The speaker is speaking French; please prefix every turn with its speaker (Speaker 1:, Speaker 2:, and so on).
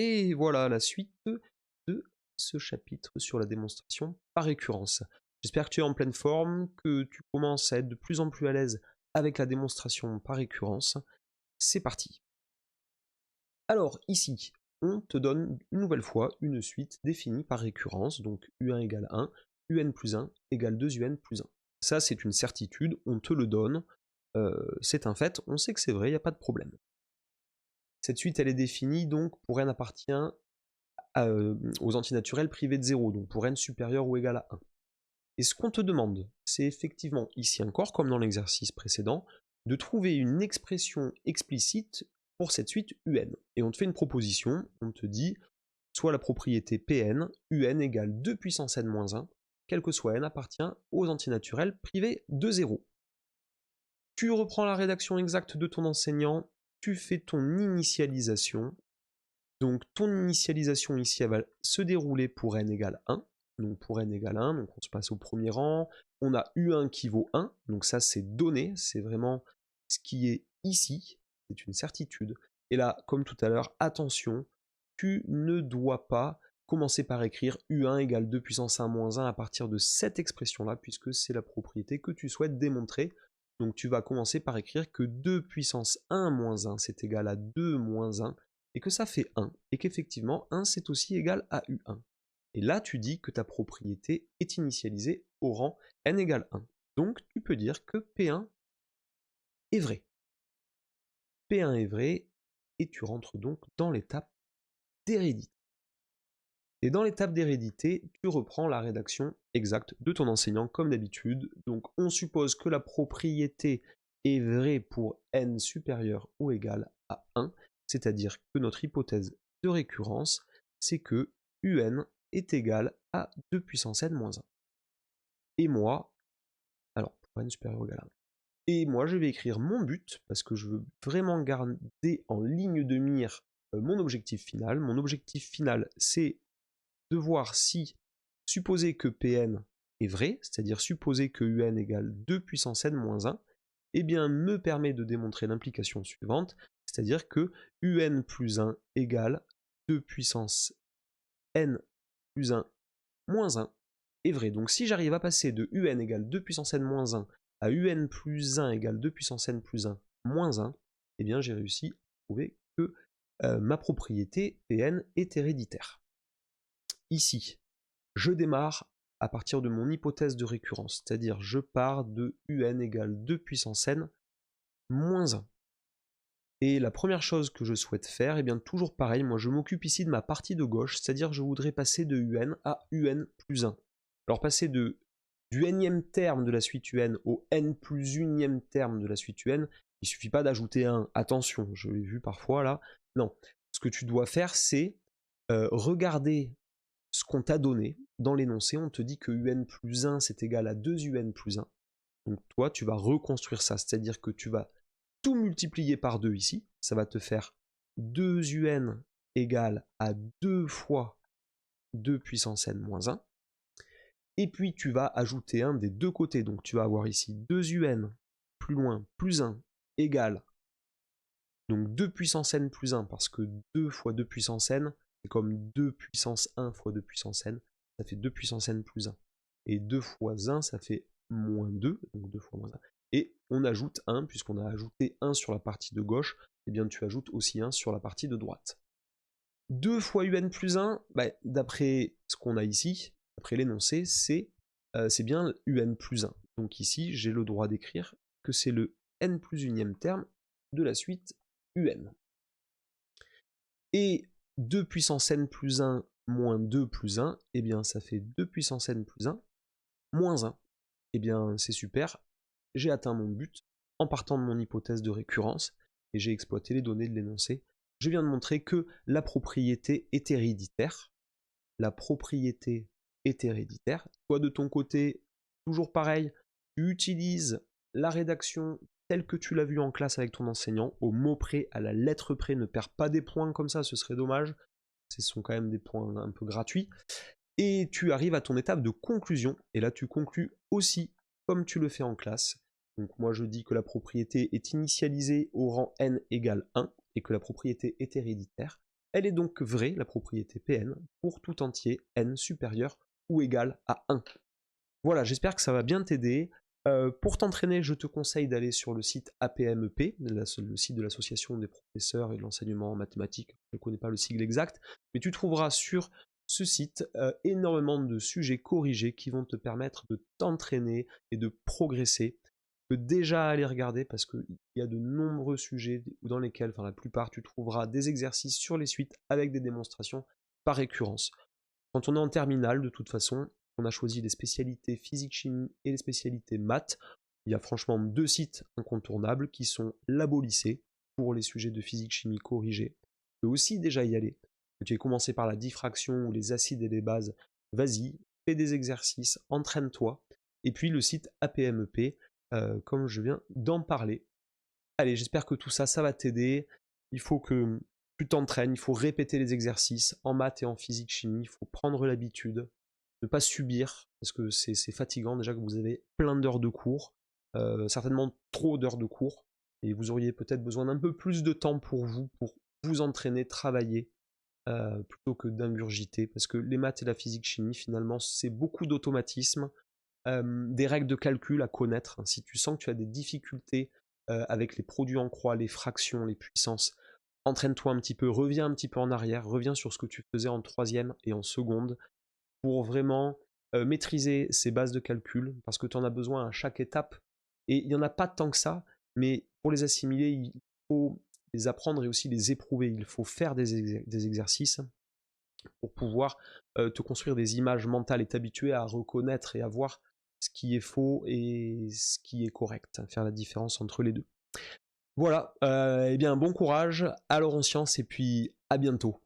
Speaker 1: Et voilà la suite de ce chapitre sur la démonstration par récurrence. J'espère que tu es en pleine forme, que tu commences à être de plus en plus à l'aise avec la démonstration par récurrence. C'est parti. Alors ici, on te donne une nouvelle fois une suite définie par récurrence, donc U1 égale 1, UN plus 1 égale 2UN plus 1. Ça c'est une certitude, on te le donne, c'est un fait, on sait que c'est vrai, il n'y a pas de problème. Cette suite elle est définie donc pour n appartient aux antinaturels privés de 0, donc pour n supérieur ou égal à 1. Et ce qu'on te demande, c'est effectivement ici encore, comme dans l'exercice précédent, de trouver une expression explicite pour cette suite UN. Et on te fait une proposition, on te dit, soit la propriété Pn, UN égale 2 puissance n moins 1, quel que soit n appartient aux antinaturels privés de 0. Tu reprends la rédaction exacte de ton enseignant, tu fais ton initialisation. Donc ton initialisation ici, elle va se dérouler pour n égale 1. Donc pour n égale 1, donc on se passe au premier rang. On a U1 qui vaut 1, donc ça c'est donné, c'est vraiment ce qui est ici, c'est une certitude. Et là, comme tout à l'heure, attention, tu ne dois pas commencer par écrire U1 égale 2 puissance 1 moins 1 à partir de cette expression-là, puisque c'est la propriété que tu souhaites démontrer. Donc tu vas commencer par écrire que 2 puissance 1 moins 1, c'est égal à 2 moins 1, et que ça fait 1, et qu'effectivement 1 c'est aussi égal à U1. Et là tu dis que ta propriété est initialisée au rang n égale 1. Donc tu peux dire que P1 est vrai. P1 est vrai, et tu rentres donc dans l'étape d'hérédité. Et dans l'étape d'hérédité, tu reprends la rédaction exacte de ton enseignant comme d'habitude. Donc on suppose que la propriété est vraie pour n supérieur ou égal à 1, c'est-à-dire que notre hypothèse de récurrence, c'est que UN est égal à 2 puissance n moins 1. Et moi, alors pour n supérieur ou égal à 1, et moi je vais écrire mon but, parce que je veux vraiment garder en ligne de mire mon objectif final. Mon objectif final, c'est de voir si, supposer que Pn est vrai, c'est-à-dire supposer que Un égale 2 puissance n moins 1, eh bien me permet de démontrer l'implication suivante, c'est-à-dire que Un plus 1 égale 2 puissance n plus 1 moins 1 est vrai. Donc si j'arrive à passer de Un égale 2 puissance n moins 1 à Un plus 1 égale 2 puissance n plus 1 moins 1, eh bien j'ai réussi à prouver que ma propriété Pn est héréditaire. Ici, je démarre à partir de mon hypothèse de récurrence, c'est-à-dire je pars de Un égale 2 puissance n moins 1. Et la première chose que je souhaite faire, et bien toujours pareil, moi je m'occupe ici de ma partie de gauche, c'est-à-dire je voudrais passer de Un à Un plus 1. Alors passer du nème terme de la suite Un au n plus unième terme de la suite Un, il suffit pas d'ajouter 1, attention, je l'ai vu parfois là, non. Ce que tu dois faire, c'est regarder ce qu'on t'a donné dans l'énoncé. On te dit que UN plus 1 c'est égal à 2 UN plus 1. Donc toi, tu vas reconstruire ça, c'est-à-dire que tu vas tout multiplier par 2 ici. Ça va te faire 2 UN égale à 2 fois 2 puissance n moins 1. Et puis tu vas ajouter 1 des deux côtés. Donc tu vas avoir ici 2 UN plus loin plus 1 égale donc 2 puissance n plus 1, parce que 2 fois 2 puissance n, c'est comme 2 puissance 1 fois 2 puissance n, ça fait 2 puissance n plus 1. Et 2 fois 1, ça fait moins 2, donc 2 fois moins 1. Et on ajoute 1, puisqu'on a ajouté 1 sur la partie de gauche, et bien tu ajoutes aussi 1 sur la partie de droite. 2 fois un plus 1, bah, d'après ce qu'on a ici, d'après l'énoncé, c'est bien un plus 1. Donc ici, j'ai le droit d'écrire que c'est le n plus unième terme de la suite UN. Et 2 puissance n plus 1 moins 2 plus 1, eh bien ça fait 2 puissance n plus 1 moins 1. Eh bien c'est super, j'ai atteint mon but en partant de mon hypothèse de récurrence, et j'ai exploité les données de l'énoncé. Je viens de montrer que la propriété est héréditaire. La propriété est héréditaire. Toi de ton côté, toujours pareil, tu utilises la rédaction telle que tu l'as vu en classe avec ton enseignant, au mot près, à la lettre près, ne perds pas des points comme ça, ce serait dommage. Ce sont quand même des points un peu gratuits. Et tu arrives à ton étape de conclusion, et là tu conclus aussi comme tu le fais en classe. Donc moi je dis que la propriété est initialisée au rang n égale 1, et que la propriété est héréditaire. Elle est donc vraie, la propriété Pn, pour tout entier n supérieur ou égal à 1. Voilà, j'espère que ça va bien t'aider. Pour t'entraîner, je te conseille d'aller sur le site APMEP, le site de l'association des professeurs et de l'enseignement en mathématiques. Je ne connais pas le sigle exact, mais tu trouveras sur ce site énormément de sujets corrigés qui vont te permettre de t'entraîner et de progresser. Tu peux déjà aller regarder parce qu'il y a de nombreux sujets dans lesquels, enfin la plupart, tu trouveras des exercices sur les suites avec des démonstrations par récurrence. Quand on est en terminale, de toute façon, on a choisi les spécialités physique-chimie et les spécialités maths. Il y a franchement 2 sites incontournables qui sont Labo Lycée pour les sujets de physique-chimie corrigés. Tu peux aussi déjà y aller. Tu as commencé par la diffraction ou les acides et les bases, vas-y, fais des exercices, entraîne-toi. Et puis le site APMEP, comme je viens d'en parler. Allez, j'espère que tout ça, ça va t'aider. Il faut que tu t'entraînes, il faut répéter les exercices en maths et en physique-chimie, il faut prendre l'habitude, ne pas subir, parce que c'est fatigant déjà que vous avez plein d'heures de cours, certainement trop d'heures de cours, et vous auriez peut-être besoin d'un peu plus de temps pour vous entraîner, travailler, plutôt que d'ingurgiter, parce que les maths et la physique-chimie, finalement, c'est beaucoup d'automatisme, des règles de calcul à connaître. Si tu sens que tu as des difficultés avec les produits en croix, les fractions, les puissances, entraîne-toi un petit peu, reviens un petit peu en arrière, reviens sur ce que tu faisais en troisième et en seconde pour vraiment maîtriser ces bases de calcul, parce que tu en as besoin à chaque étape, et il n'y en a pas tant que ça, mais pour les assimiler, il faut les apprendre et aussi les éprouver, il faut faire des exercices pour pouvoir te construire des images mentales et t'habituer à reconnaître et à voir ce qui est faux et ce qui est correct, faire la différence entre les deux. Voilà, eh bien bon courage, alors en sciences et puis à bientôt.